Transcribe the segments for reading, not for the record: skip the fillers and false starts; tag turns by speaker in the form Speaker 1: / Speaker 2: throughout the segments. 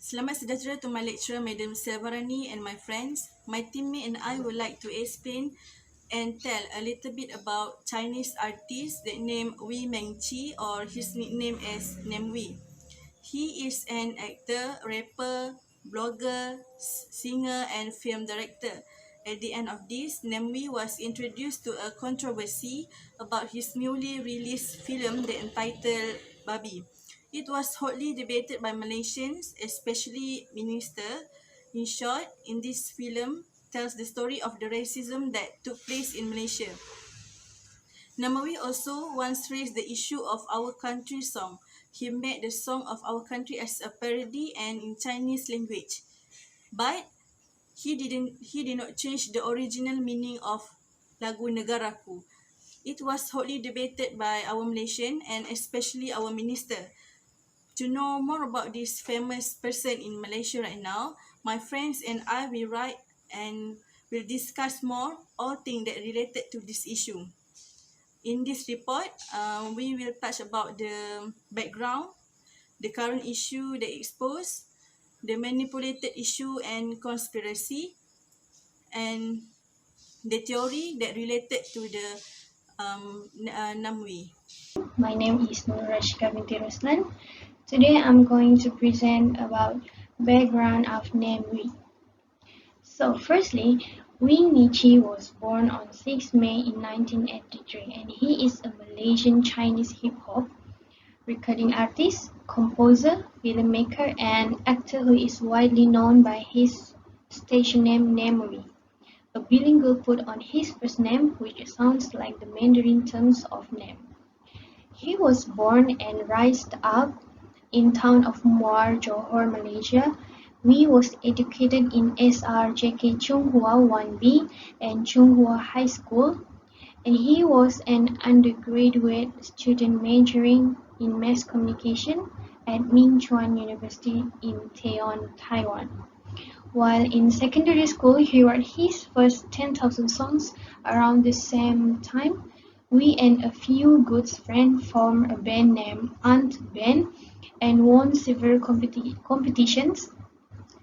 Speaker 1: Selamat sejahtera to my lecturer, Madam Selvarani, and my friends. My teammate and I would like to explain and tell a little bit about Chinese artist that named Wei Mengqi, or his nickname as NAMEWEE. He is an actor, rapper, blogger, singer, and film director. At the end of this, NAMEWEE was introduced to a controversy about his newly released film that entitled Babi. It was hotly debated by Malaysians, especially minister. In short, in this film tells the story of the racism that took place in Malaysia. Namawi also once raised the issue of our country song. He made the song of our country as a parody and in Chinese language. But he did not change the original meaning of lagu Negaraku. It was hotly debated by our Malaysian and especially our minister. To know more about this famous person in Malaysia right now, my friends and I will write and will discuss more all things that related to this issue. In this report, we will touch about the background, the current issue that exposed, the manipulated issue and conspiracy, and the theory that related to the NAMWEE.
Speaker 2: My name is Nurashika binti Ruslan. Today I'm going to present about background of NAMEWEE. So firstly, Wei Nichi was born on 6 May in 1983 and he is a Malaysian Chinese hip hop recording artist, composer, filmmaker and actor who is widely known by his stage name NAMEWEE, a bilingual put on his first name which sounds like the Mandarin terms of name. He was born and raised up in town of Muar, Johor, Malaysia. Wee was educated in SRJK Chunghua 1B and Chunghua High School, and he was an undergraduate student majoring in mass communication at Mingchuan University in Taiwan, Taiwan. While in secondary school, he wrote his first 10,000 songs around the same time. We and a few good friends formed a band named Ant Band and won several competitions.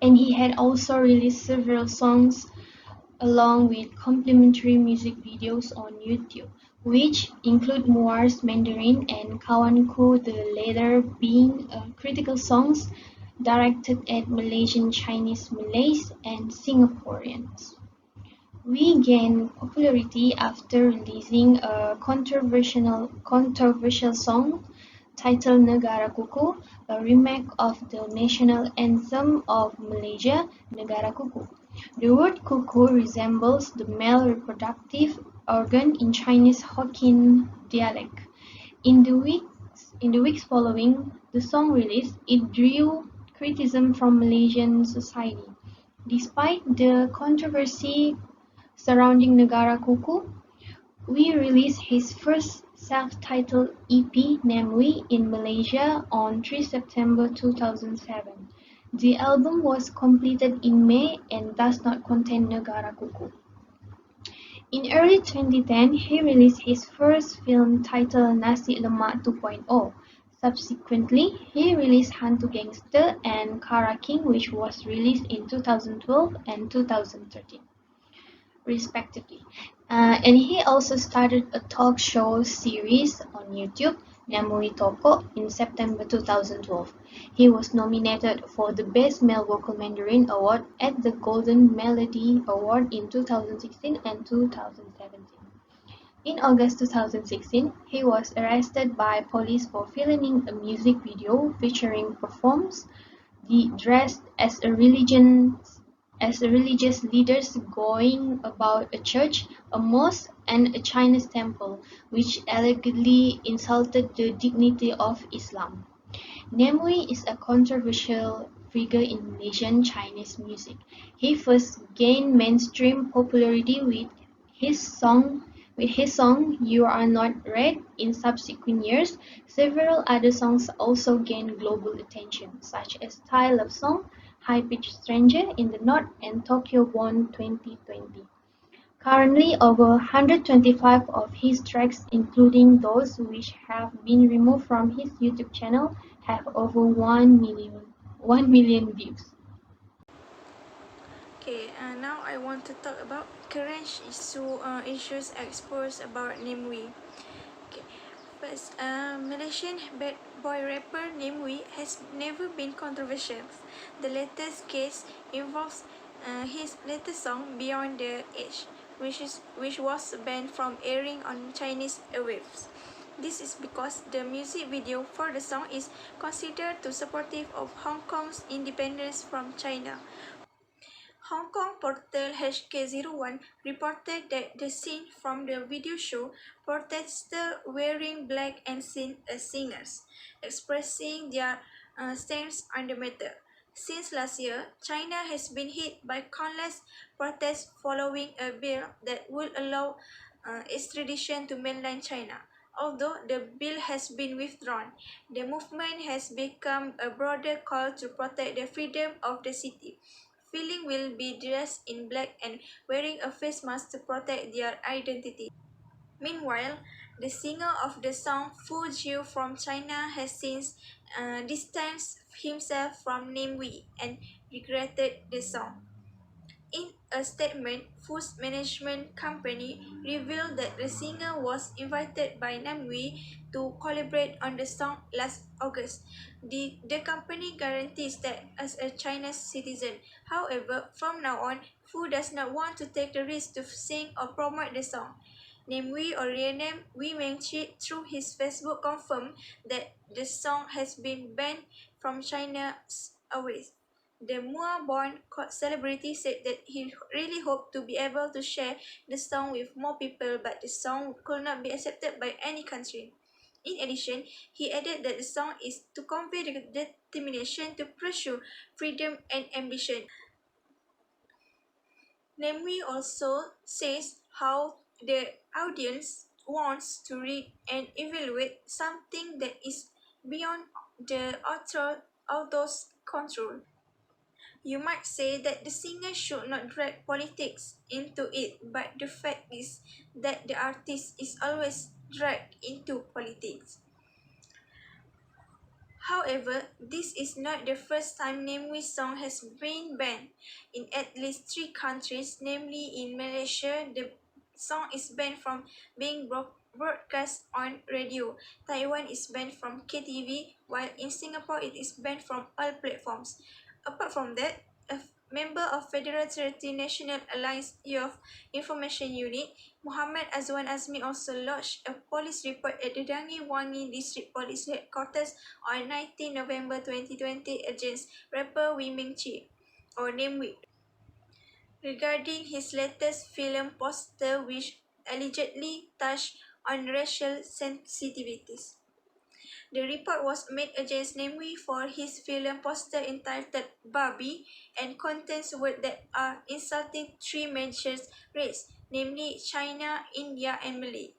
Speaker 2: And he had also released several songs along with complimentary music videos on YouTube, which include Muar's Mandarin and Kawanku, the latter being critical songs directed at Malaysian Chinese Malays and Singaporeans. We gained popularity after releasing a controversial song titled Negara Kuku, a remake of the national anthem of Malaysia, Negara Kuku. The word kuku resembles the male reproductive organ in Chinese Hokkien dialect. In the weeks following the song release, it drew criticism from Malaysian society. Despite the controversy surrounding Negara Kuku, Wee released his first self-titled EP, NAMEWEE, in Malaysia on 3 September 2007. The album was completed in May and does not contain Negara Kuku. In early 2010, he released his first film titled Nasi Lemak 2.0. Subsequently, he released Hantu Gangster and Kara King, which was released in 2012 and 2013, respectively. And he also started a talk show series on YouTube, NAMEWEE Toko, in September 2012. He was nominated for the Best Male Vocal Mandarin Award at the Golden Melody Award in 2016 and 2017. In August 2016, he was arrested by police for filming a music video featuring performers dressed as religious leaders going about a church, a mosque, and a Chinese temple, which allegedly insulted the dignity of Islam. NAMEWEE is a controversial figure in Malaysian Chinese music. He first gained mainstream popularity with his song You Are Not Red. In subsequent years, several other songs also gained global attention, such as Thai Love Song, High Pitch Stranger in the North, and Tokyo Born 2020. Currently, over 125 of his tracks, including those which have been removed from his YouTube channel, have over 1 million 1 million views.
Speaker 3: Okay, now I want to talk about current issues exposed about NAMEWEE. Okay, first, Malaysian bad boy rapper NAMEWEE has never been controversial. The latest case involves his latest song Beyond the Age, which was banned from airing on Chinese airwaves. This is because the music video for the song is considered too supportive of Hong Kong's independence from China. Hong Kong portal HK01 reported that the scene from the video show protesters wearing black and seen as singers, expressing their stance on the matter. Since last year, China has been hit by countless protests following a bill that would allow extradition to mainland China. Although the bill has been withdrawn, the movement has become a broader call to protect the freedom of the city. Feeling will be dressed in black and wearing a face mask to protect their identity. Meanwhile, the singer of the song Fu Jiu from China has since distanced himself from NAMEWEE and regretted the song. In a statement, Fu's management company revealed that the singer was invited by NAMEWEE to collaborate on the song last August. The company guarantees that as a Chinese citizen. However, from now on, Fu does not want to take the risk to sing or promote the song. NAMEWEE or renamed Wei Mengqi through his Facebook confirmed that the song has been banned from China's airways. The Mua-born celebrity said that he really hoped to be able to share the song with more people, but the song could not be accepted by any country. In addition, he added that the song is to convey the determination to pursue freedom and ambition. NAMEWEE also says how the audience wants to read and evaluate something that is beyond the author's control. You might say that the singer should not drag politics into it, but the fact is that the artist is always dragged into politics. However, this is not the first time NAMEWEE song has been banned. In at least three countries, namely in Malaysia, the song is banned from being broadcast on radio. Taiwan is banned from KTV, while in Singapore it is banned from all platforms. Apart from that, a member of Federal Charity National Alliance Youth Information Unit, Muhammad Azwan Azmi also lodged a police report at the Dangi Wangi District Police Headquarters on 19 November 2020 against rapper Wei Mingqi, or NAMEWEE, regarding his latest film poster which allegedly touched on racial sensitivities. The report was made against NAMEWEE for his film poster entitled Barbie and contains words that are insulting three major races, namely China, India, and Malay.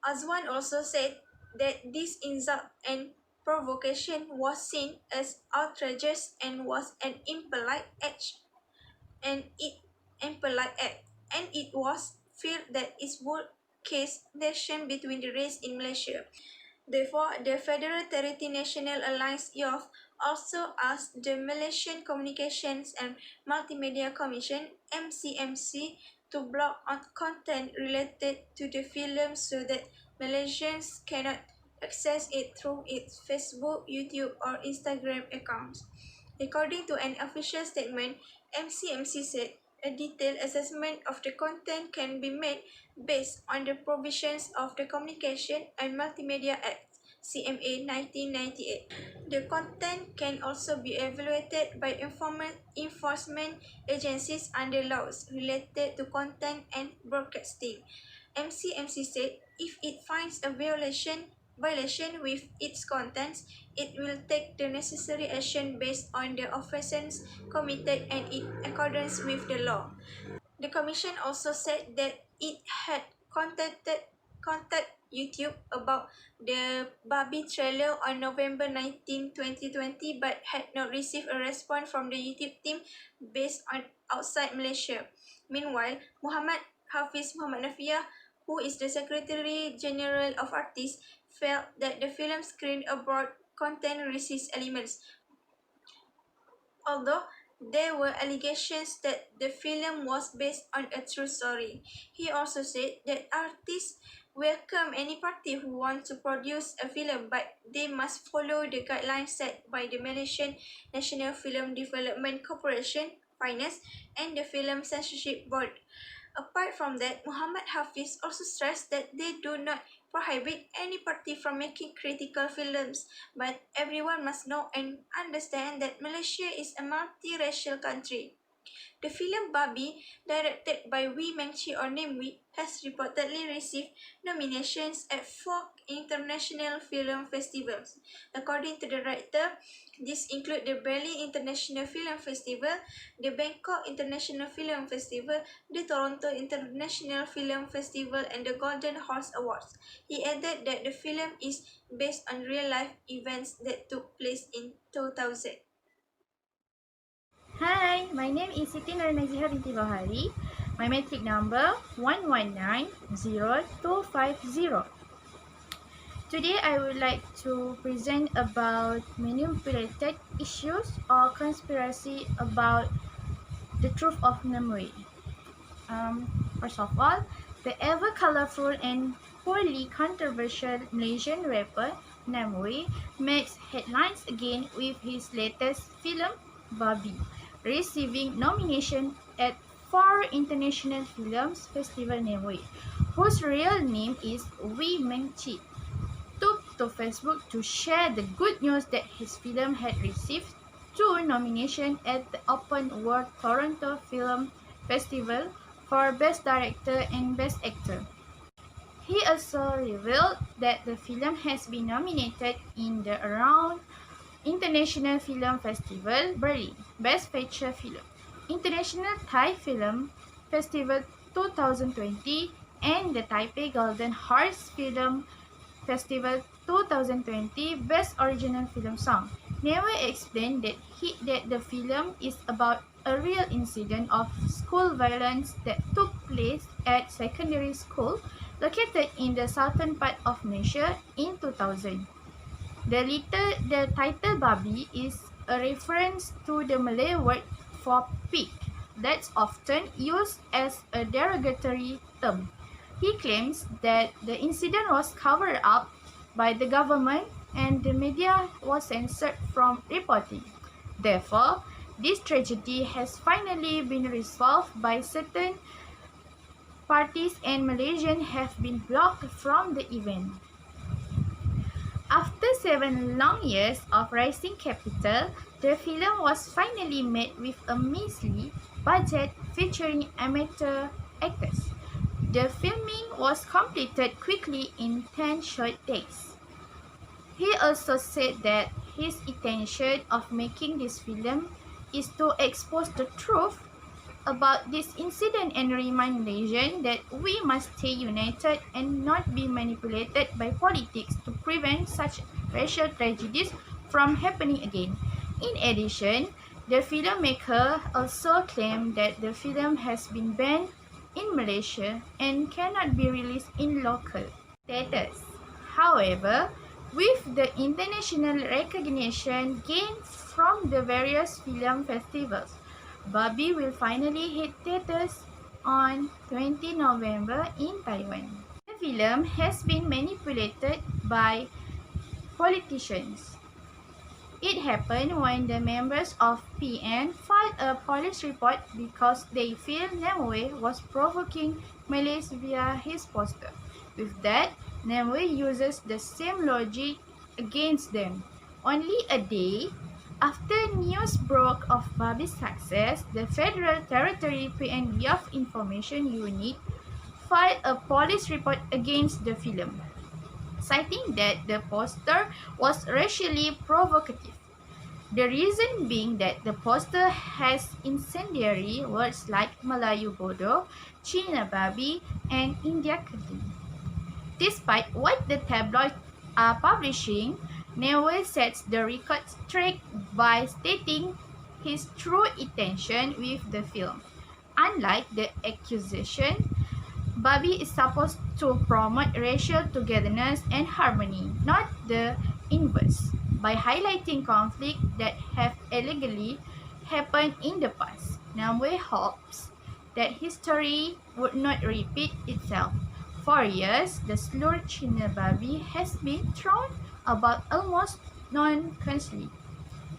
Speaker 3: Azwan also said that this insult and provocation was seen as outrageous and was an impolite act, and it was feared that it would cause tension between the race in Malaysia. Therefore, the Federal Charity National Alliance Youth also asked the Malaysian Communications and Multimedia Commission (MCMC) to block on content related to the film so that Malaysians cannot access it through its Facebook, YouTube, or Instagram accounts. According to an official statement, MCMC said a detailed assessment of the content can be made based on the provisions of the Communication and Multimedia Act (CMA 1998). The content can also be evaluated by enforcement agencies under laws related to content and broadcasting. MCMC said if it finds a violation with its contents, it will take the necessary action based on the offences committed and in accordance with the law. The commission also said that it had contact YouTube about the Barbie trailer on November 19, 2020, but had not received a response from the YouTube team based on outside Malaysia. Meanwhile, Muhammad Nafiah, who is the Secretary General of Artists, felt that the film screened abroad contained racist elements. although there were allegations that the film was based on a true story. He also said that artists welcome any party who want to produce a film, but they must follow the guidelines set by the Malaysian National Film Development Corporation, Finance, and the Film Censorship Board. Apart from that, Muhammad Hafiz also stressed that they do not prohibit any party from making critical films, but everyone must know and understand that Malaysia is a multiracial country. The film Barbie, directed by Wee Meng-chi or NAMEWEE, has reportedly received nominations at four international film festivals. According to the director, these include the Berlin International Film Festival, the Bangkok International Film Festival, the Toronto International Film Festival, and the Golden Horse Awards. He added that the film is based on real-life events that took place in 2000.
Speaker 4: Hi, my name is Siti Naziha binti Bahari. My metric number 1190250. Today I would like to present about manipulated issues or conspiracy about the truth of NAMEWEE. First of all, the ever colorful and poorly controversial Malaysian rapper NAMEWEE makes headlines again with his latest film Barbie, receiving nomination at 4 international films festival NAMEWEE, whose real name is Wee Meng-chi, took to Facebook to share the good news that his film had received 2 nominations at the Open World Toronto Film Festival for Best Director and Best Actor. He also revealed that the film has been nominated in the Around International Film Festival, Berlin, Best Feature Film, International Thai Film Festival 2020, and the Taipei Golden Horse Film Festival 2020 Best Original Film Song. NAMEWEE explained that the film is about a real incident of school violence that took place at secondary school located in the southern part of Malaysia in 2000. The title Barbie is a reference to the Malay word for pig that's often used as a derogatory term. He claims that the incident was covered up by the government and the media was censored from reporting. Therefore, this tragedy has finally been resolved by certain parties and Malaysians have been blocked from the event. After 7 long years of raising capital, the film was finally made with a measly budget featuring amateur actors. The filming was completed quickly in 10 short days. He also said that his intention of making this film is to expose the truth about this incident and remind Malaysians that we must stay united and not be manipulated by politics to prevent such racial tragedies from happening again. In addition, the filmmaker also claimed that the film has been banned in Malaysia and cannot be released in local theaters. However, with the international recognition gained from the various film festivals, Barbie will finally hit theaters on 20 November in Taiwan. The film has been manipulated by politicians. It happened when the members of PN filed a police report because they feel NAMEWEE was provoking Malays via his poster. With that, NAMEWEE uses the same logic against them. Only a day after news broke of Barbie's success, the Federal Territory PN Youth Information Unit filed a police report against the film, citing that the poster was racially provocative. The reason being that the poster has incendiary words like Melayu Bodoh, Cina Babi, and India Keji. Despite what the tabloids are publishing, NAMEWEE sets the record straight by stating his true intention with the film. Unlike the accusation, Barbie is supposed to promote racial togetherness and harmony, not the inverse, by highlighting conflicts that have allegedly happened in the past. NAMEWEE hopes that history would not repeat itself. For years, the slur China babi has been thrown about almost non-consciously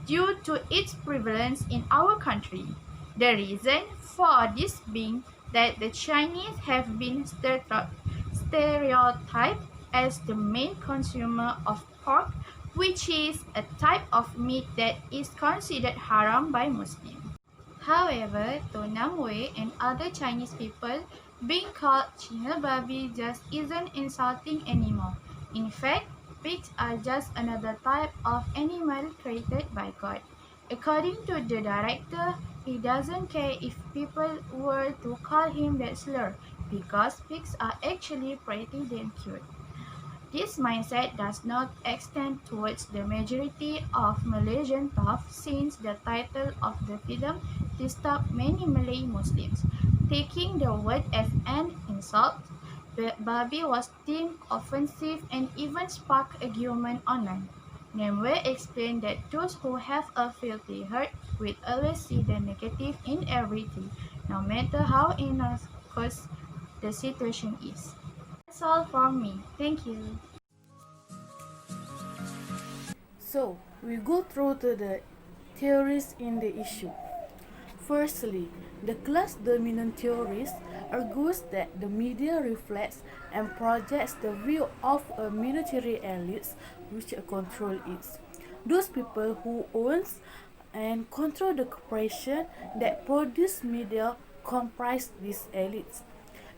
Speaker 4: due to its prevalence in our country. The reason for this being that the Chinese have been stereotyped as the main consumer of pork, which is a type of meat that is considered haram by Muslims. However, to NAMEWEE and other Chinese people, being called China babi just isn't insulting anymore. In fact, pigs are just another type of animal created by God. According to the director, he doesn't care if people were to call him that slur because pigs are actually pretty damn cute. This mindset does not extend towards the majority of Malaysian tough since the title of the film disturbed many Malay Muslims. Taking the word as an insult, Babi was deemed offensive and even sparked argument online. NAMEWEE explained that those who have a filthy heart will always see the negative in everything, no matter how innocuous the situation is. That's all from me. Thank you.
Speaker 5: So, we go through to the theories in the issue. Firstly, the class dominant theorist argues that the media reflects and projects the view of a military elites which control it. Those people who owns and control the corporation that produce media comprise these elites.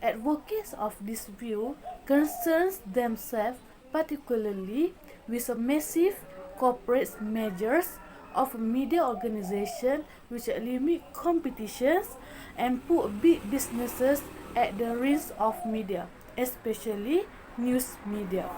Speaker 5: Advocates of this view concerns themselves particularly with a massive corporate measures of media organization which limit competitions and put big businesses at the risk of media, especially news media.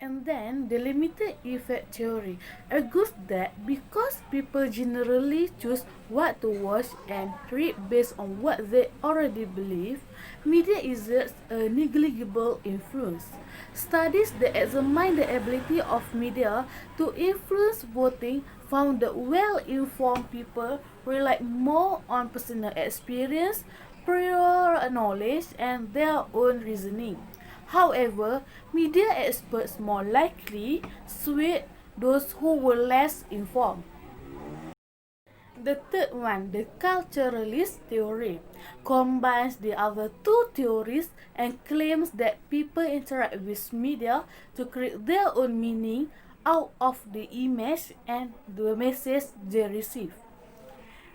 Speaker 5: And then the limited effect theory argues that because people generally choose what to watch and read based on what they already believe, media exerts a negligible influence. Studies that examine the ability of media to influence voting found that well-informed people rely more on personal experience, prior knowledge, and their own reasoning. However, media experts more likely swayed those who were less informed. The third one, the culturalist theory, combines the other two theories and claims that people interact with media to create their own meaning out of the image and the message they receive.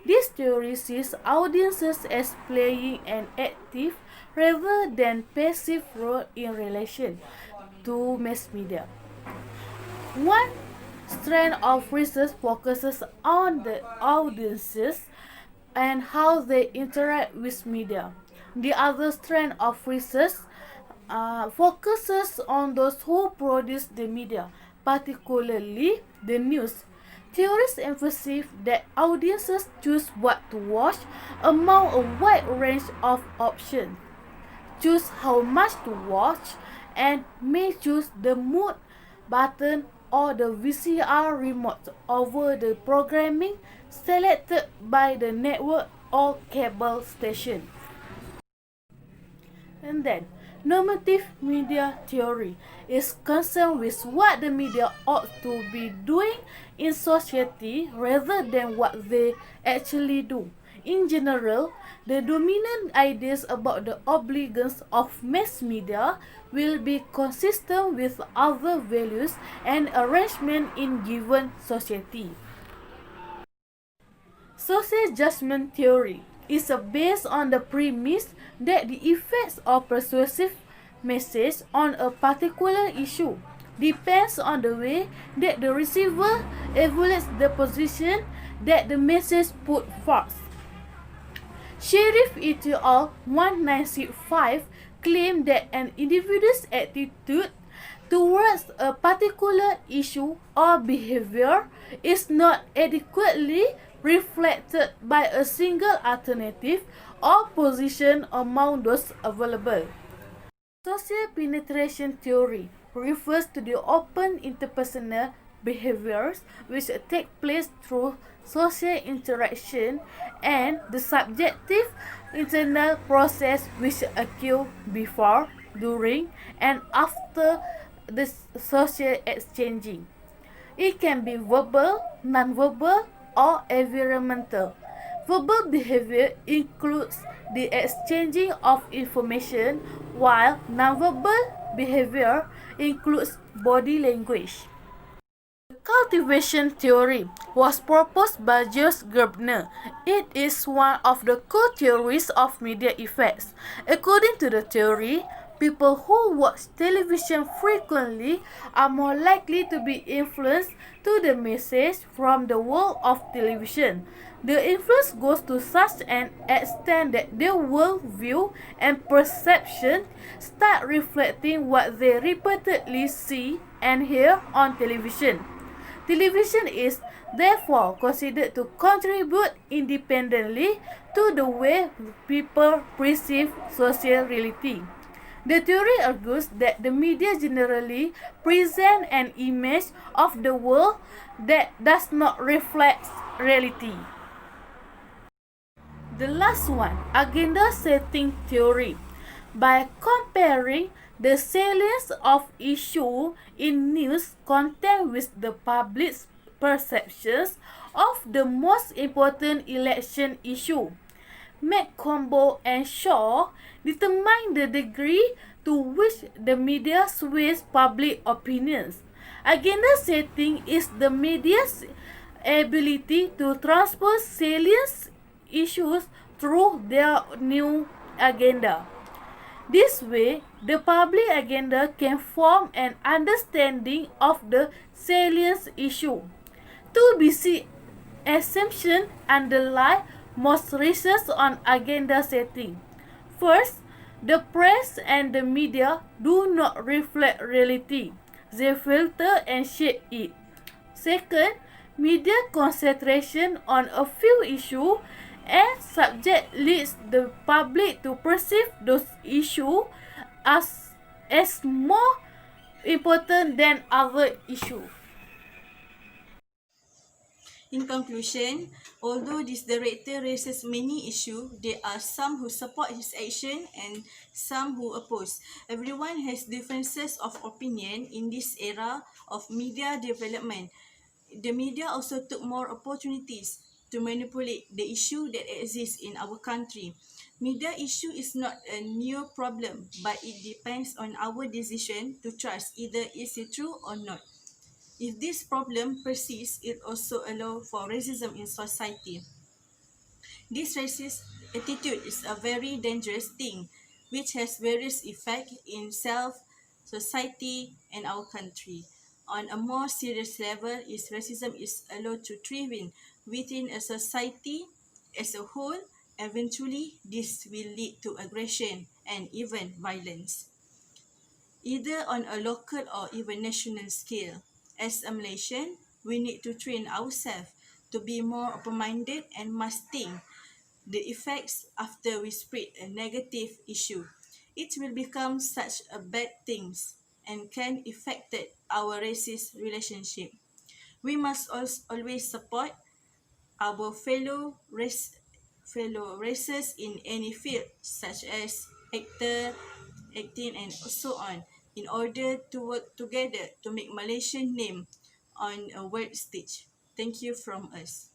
Speaker 5: This theory sees audiences as playing an active rather than passive role in relation to mass media. One strand of research focuses on the audiences and how they interact with media. The other strand of research focuses on those who produce the media, particularly the news. Theorists emphasize that audiences choose what to watch among a wide range of options, choose how much to watch, and may choose the mute button or the VCR remote over the programming selected by the network or cable station. And then, normative media theory is concerned with what the media ought to be doing in society rather than what they actually do. In general, the dominant ideas about the obligations of mass media will be consistent with other values and arrangements in given society. Social judgment theory is based on the premise that the effects of persuasive message on a particular issue depends on the way that the receiver evaluates the position that the message put forth. Sheriff et al. 1965 claimed that an individual's attitude towards a particular issue or behavior is not adequately reflected by a single alternative or position among those available. Social penetration theory refers to the open interpersonal behaviors which take place through social interaction and the subjective internal process which occur before, during, and after the social exchanging. It can be verbal, non-verbal, or environmental. Verbal behavior includes the exchanging of information, while nonverbal behavior includes body language. Cultivation theory was proposed by Jules Gerbner. It is one of the core theories of media effects. According to the theory, people who watch television frequently are more likely to be influenced to the message from the world of television. The influence goes to such an extent that their worldview and perception start reflecting what they repeatedly see and hear on television. Television is therefore considered to contribute independently to the way people perceive social reality. The theory argues that the media generally present an image of the world that does not reflect reality. The last one, agenda setting theory. By comparing the salience of issue in news content with the public's perceptions of the most important election issue, McCombo and Shaw determine the degree to which the media sways public opinions. Agenda setting is the media's ability to transpose salient issues through their new agenda. This way, the public agenda can form an understanding of the salient issue. Two basic assumptions underlie most research on agenda setting. First, the press and the media do not reflect reality. They filter and shape it. Second, media concentration on a few issues and subject leads the public to perceive those issues as more important than other issues.
Speaker 1: In conclusion, although this director raises many issues, there are some who support his action and some who oppose. Everyone has differences of opinion in this era of media development. The media also took more opportunities to manipulate the issue that exists in our country. Media issue is not a new problem, but it depends on our decision to trust either is it true or not. If this problem persists, it also allows for racism in society. This racist attitude is a very dangerous thing, which has various effects in self, society, and our country. On a more serious level, is racism is allowed to thrive within a society as a whole. Eventually, this will lead to aggression and even violence, either on a local or even national scale. As a Malaysian, we need to train ourselves to be more open-minded and must think the effects after we spread a negative issue. It will become such a bad things and can affect our racist relationship. We must also always support our fellow races in any field, such as acting, and so on, in order to work together to make Malaysian name on a world stage. Thank you from us.